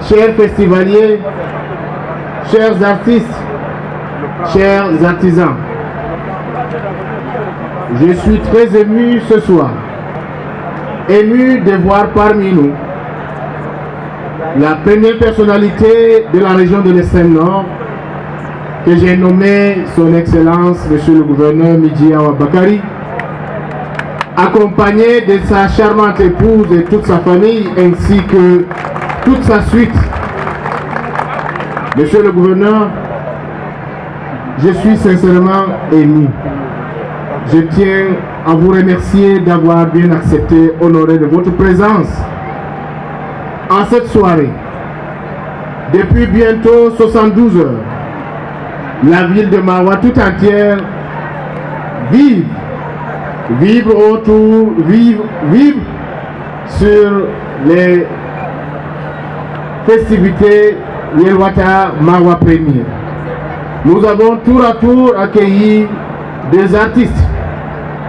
chers festivaliers, chers artistes, chers artisans, je suis très ému ce soir, ému de voir parmi nous la première personnalité de la région de l'extrême nord que j'ai nommé son Excellence, Monsieur le Gouverneur Midji Awa Bakari, accompagné de sa charmante épouse et toute sa famille, ainsi que toute sa suite. Monsieur le Gouverneur, je suis sincèrement ému. Je tiens à vous remercier d'avoir bien accepté, honoré de votre présence en cette soirée. Depuis bientôt 72 heures, la ville de Maroua tout entière vibre sur les festivités Yelwata Maroua Premier. Nous avons tour à tour accueilli des artistes,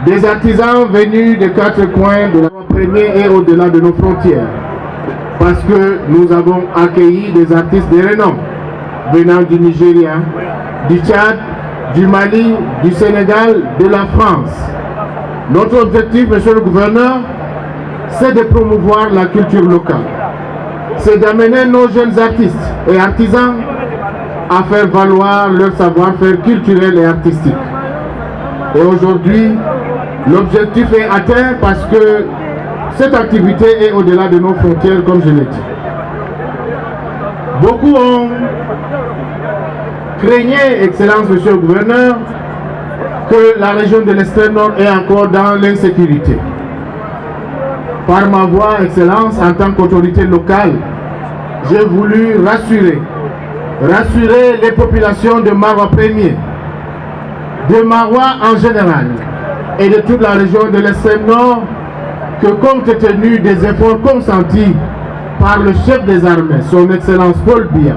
des artisans venus de quatre coins de la Maroua Premier et au-delà de nos frontières. Parce que nous avons accueilli des artistes de renom venant du Nigeria, du Tchad, du Mali, du Sénégal, de la France. Notre objectif, Monsieur le Gouverneur, c'est de promouvoir la culture locale. C'est d'amener nos jeunes artistes et artisans à faire valoir leur savoir-faire culturel et artistique. Et aujourd'hui, l'objectif est atteint parce que cette activité est au-delà de nos frontières, comme je l'ai dit. Beaucoup ont craigné, Excellence, Monsieur le Gouverneur, que la région de l'extrême nord est encore dans l'insécurité. Par ma voix, Excellence, en tant qu'autorité locale, j'ai voulu rassurer les populations de Maroua Premier, de Maroua en général, et de toute la région de l'extrême nord, que compte tenu des efforts consentis par le chef des armées, son Excellence Paul Biya,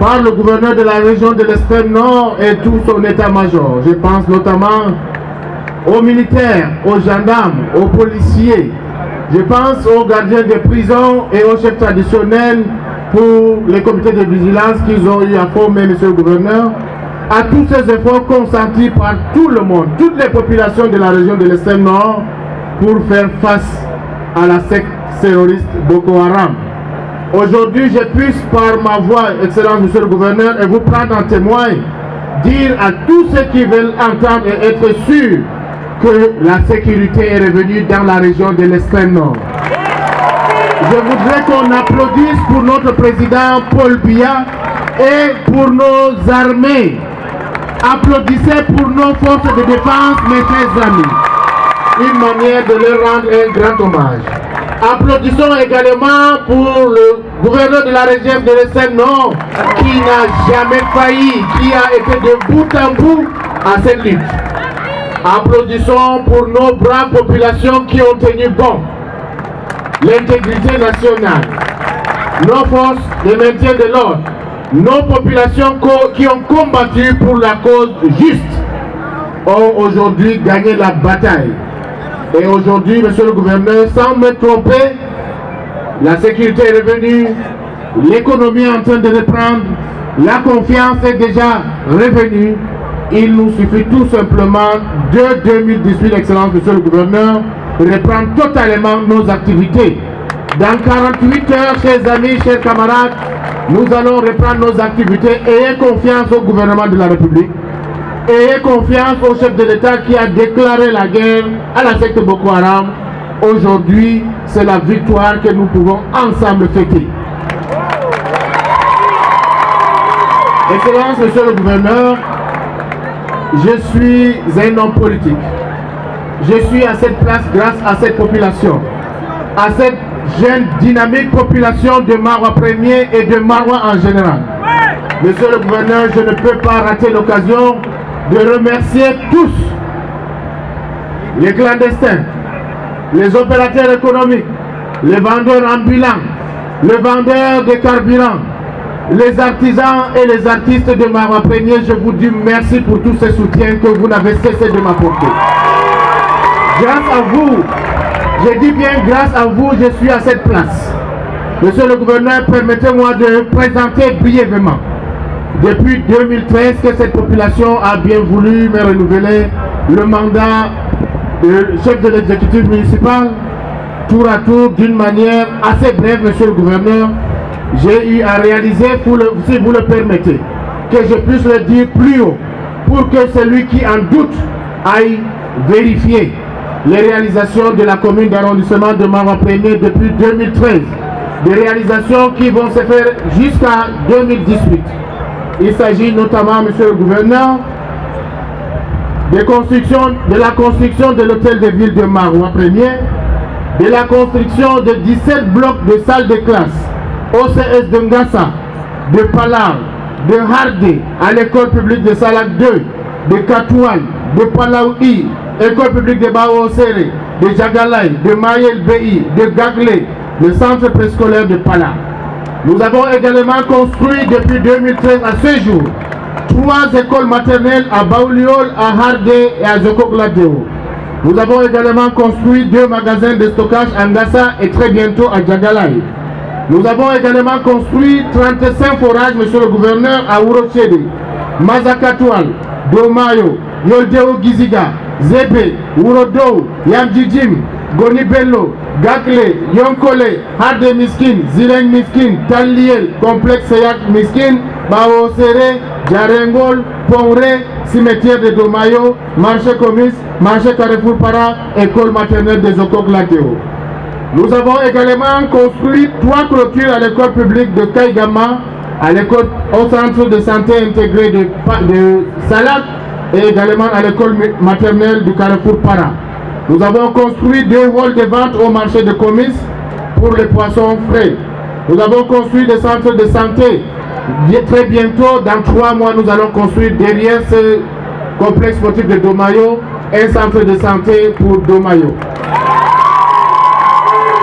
par le gouverneur de la région de l'extrême nord et tout son état-major. Je pense notamment aux militaires, aux gendarmes, aux policiers. Je pense aux gardiens des prisons et aux chefs traditionnels pour les comités de vigilance qu'ils ont eu à former, Monsieur le Gouverneur, à tous ces efforts consentis par tout le monde, toutes les populations de la région de l'extrême nord pour faire face à la secte terroriste Boko Haram. Aujourd'hui, je puisse par ma voix, Excellence Monsieur le Gouverneur, et vous prendre en témoin, dire à tous ceux qui veulent entendre et être sûrs que la sécurité est revenue dans la région de l'extrême nord. Je voudrais qu'on applaudisse pour notre président Paul Biya et pour nos armées. Applaudissez pour nos forces de défense, mes chers amis. Une manière de leur rendre un grand hommage. Applaudissons également pour le gouverneur de la région de l'extrême nord qui n'a jamais failli, qui a été de bout en bout à cette lutte. Applaudissons pour nos braves populations qui ont tenu bon. L'intégrité nationale, nos forces de maintien de l'ordre, nos populations qui ont combattu pour la cause juste ont aujourd'hui gagné la bataille. Et aujourd'hui, Monsieur le Gouverneur, sans me tromper, la sécurité est revenue, l'économie est en train de reprendre, la confiance est déjà revenue. Il nous suffit tout simplement de 2018, Excellence Monsieur le Gouverneur, reprendre totalement nos activités. Dans 48 heures, chers amis, chers camarades, nous allons reprendre nos activités. Ayez confiance au gouvernement de la République. Ayez confiance au chef de l'État qui a déclaré la guerre à la secte Boko Haram. Aujourd'hui, c'est la victoire que nous pouvons ensemble fêter. Excellence, Monsieur le Gouverneur, je suis un homme politique. Je suis à cette place grâce à cette population, à cette jeune, dynamique population de Maroua Premier et de Maroua en général. Monsieur le Gouverneur, je ne peux pas rater l'occasion de remercier tous les clandestins, les opérateurs économiques, les vendeurs ambulants, les vendeurs de carburant, les artisans et les artistes de Maroua Premier. Je vous dis merci pour tous ces soutiens que vous n'avez cessé de m'apporter. Grâce à vous, je dis bien grâce à vous, je suis à cette place. Monsieur le gouverneur, permettez-moi de présenter brièvement. Depuis 2013 que cette population a bien voulu me renouveler le mandat de chef de l'exécutif municipal, tour à tour, d'une manière assez brève, monsieur le gouverneur, j'ai eu à réaliser, si vous le permettez, que je puisse le dire plus haut, pour que celui qui en doute aille vérifier les réalisations de la commune d'arrondissement de Marois 1er depuis 2013. Des réalisations qui vont se faire jusqu'à 2018. Il s'agit notamment, monsieur le gouverneur, de la construction de l'hôtel de ville de Marois 1er, de la construction de 17 blocs de salles de classe, OCS de Ngassa, de Palar, de Hardé, à l'école publique de Salak 2, de Katoual, de Palaoui, école publique de Bao Serré, de Jagalay, de Mayel Bei, de Gaglé, le centre préscolaire de Pala. Nous avons également construit depuis 2013 à ce jour 3 écoles maternelles à Baouliol, à Hardé et à Zokogladeo. Nous avons également construit 2 magasins de stockage à Ngassa et très bientôt à Jagalay. Nous avons également construit 35 forages, monsieur le gouverneur, à Ourochede, Mazakatoual, Domayo, Yoldeo Giziga, Zebe, Ourodo, Yamdjidjim, Goni Bello, Gakle, Yonkole, Hardé Miskin, Zileng Miskin, Taliel, Complexe Seyak Miskin, Bao Serré, Djarengol, Ponré, cimetière de Domayo, marché Comis, marché Carrefour Para, école maternelle de Zokogladeo. Nous avons également construit 3 clôtures à l'école publique de Kaigama, au centre de santé intégré de Salak et également à l'école maternelle du Carrefour Para. Nous avons construit 2 halls de vente au marché de Comis pour les poissons frais. Nous avons construit des centres de santé. Très bientôt, dans 3 mois, nous allons construire derrière ce complexe sportif de Domayo un centre de santé pour Domayo.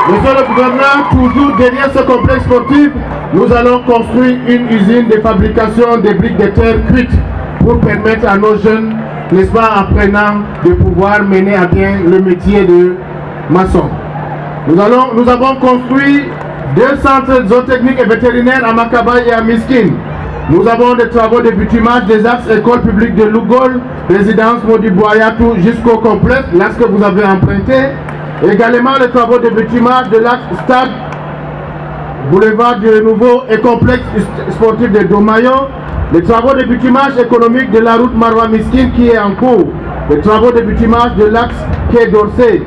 Monsieur le gouverneur, toujours derrière ce complexe sportif, nous allons construire une usine de fabrication de briques de terre cuites pour permettre à nos jeunes, n'est-ce pas, apprenants, de pouvoir mener à bien le métier de maçon. Nous avons construit 2 centres zootechniques et vétérinaires à Makaba et à Miskin. Nous avons des travaux de bitumage des axes école publique de Lougol, résidence Modiboyatou jusqu'au complexe, l'axe que vous avez emprunté. Également les travaux de bitumage de l'axe stade, boulevard du Renouveau et complexe sportif de Domayo. Les travaux de bitumage économique de la route Marois Miskin qui est en cours. Les travaux de bitumage de l'axe Quai d'Orsay.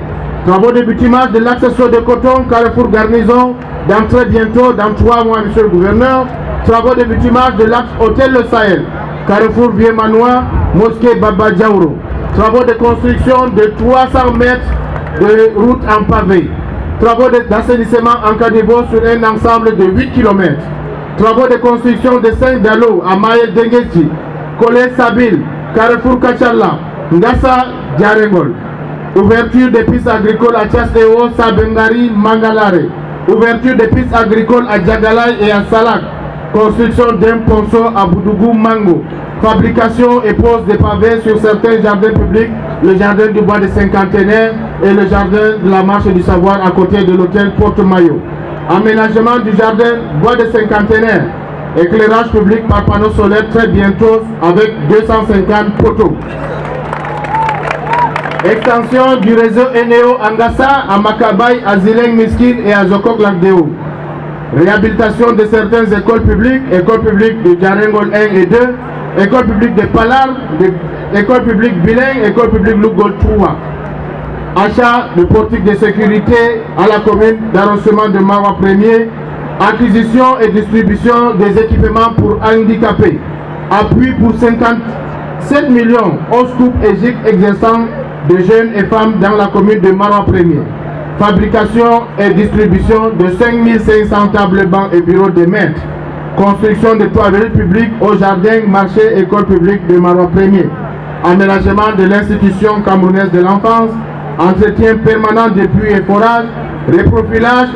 Travaux de bitumage de l'axe Saut de Coton, Carrefour Garnison, dans très bientôt, dans 3 mois, monsieur le gouverneur. Travaux de bitumage de l'axe Hôtel Le Sahel, Carrefour Vieux-Manois, Mosquée Baba Diaouro. Travaux de construction de 300 mètres de route en pavé. Travaux d'assainissement en caniveau sur un ensemble de 8 km. Travaux de construction de 5 dallots à Maël Dengueti, Kolé Sabil, Carrefour Kachala, Ngassa Djarengol. Ouverture des pistes agricoles à Chasteo, Sabengari, Mangalare. Ouverture des pistes agricoles à Djagalay et à Salak. Construction d'un ponceau à Boudougou Mango. Fabrication et pose des pavés sur certains jardins publics, le jardin du bois des cinquantenaires et le jardin de la marche du savoir à côté de l'hôtel Porte-Maillot. Aménagement du jardin bois des cinquantenaires. Éclairage public par panneau solaire très bientôt avec 250 poteaux. Extension du réseau Eneo Angassa à Makabay, à Zileng Miskin et à Zokogladeo. Réhabilitation de certaines écoles publiques, école publique de Djarengol 1 et 2, école publique de Palar, école publique bilingue, école publique Lougol 3. Achat de portiques de sécurité à la commune d'arrondissement de Marois 1er, acquisition et distribution des équipements pour handicapés, appui pour 57 millions aux groupes EGIC exerçant de jeunes et femmes dans la commune de Marois 1er, fabrication et distribution de 5500 tables bancs et bureaux de maîtres, construction de toilettes publiques au jardin, marché, école publique de Marois 1er, aménagement de l'institution camerounaise de l'enfance, entretien permanent des puits et forages, reprofilage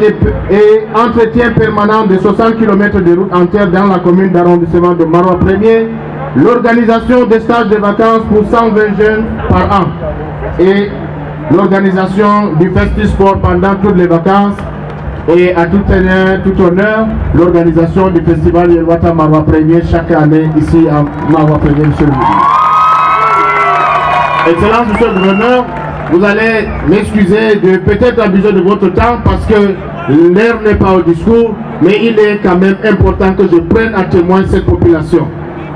et entretien permanent de 60 km de route en terre dans la commune d'arrondissement de Marois 1er, l'organisation des stages de vacances pour 120 jeunes par an et l'organisation du Festi Sport pendant toutes les vacances Et à tout honneur, l'organisation du festival Yelwata Marois 1er chaque année ici à Marois 1er, monsieur le ministre. Excellence, monsieur le gouverneur, vous allez m'excuser de peut-être abuser de votre temps parce que l'heure n'est pas au discours, mais il est quand même important que je prenne à témoin cette population.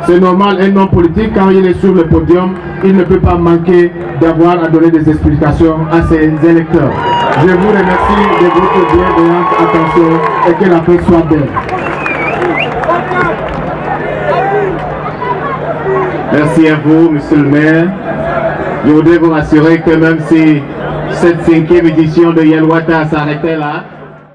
C'est normal, un homme politique, quand il est sur le podium, il ne peut pas manquer d'avoir à donner des explications à ses électeurs. Je vous remercie de votre bienveillante attention et que la paix soit belle. Merci à vous, monsieur le maire. Je voudrais vous rassurer que même si cette 5e édition de Yelwata s'arrêtait là,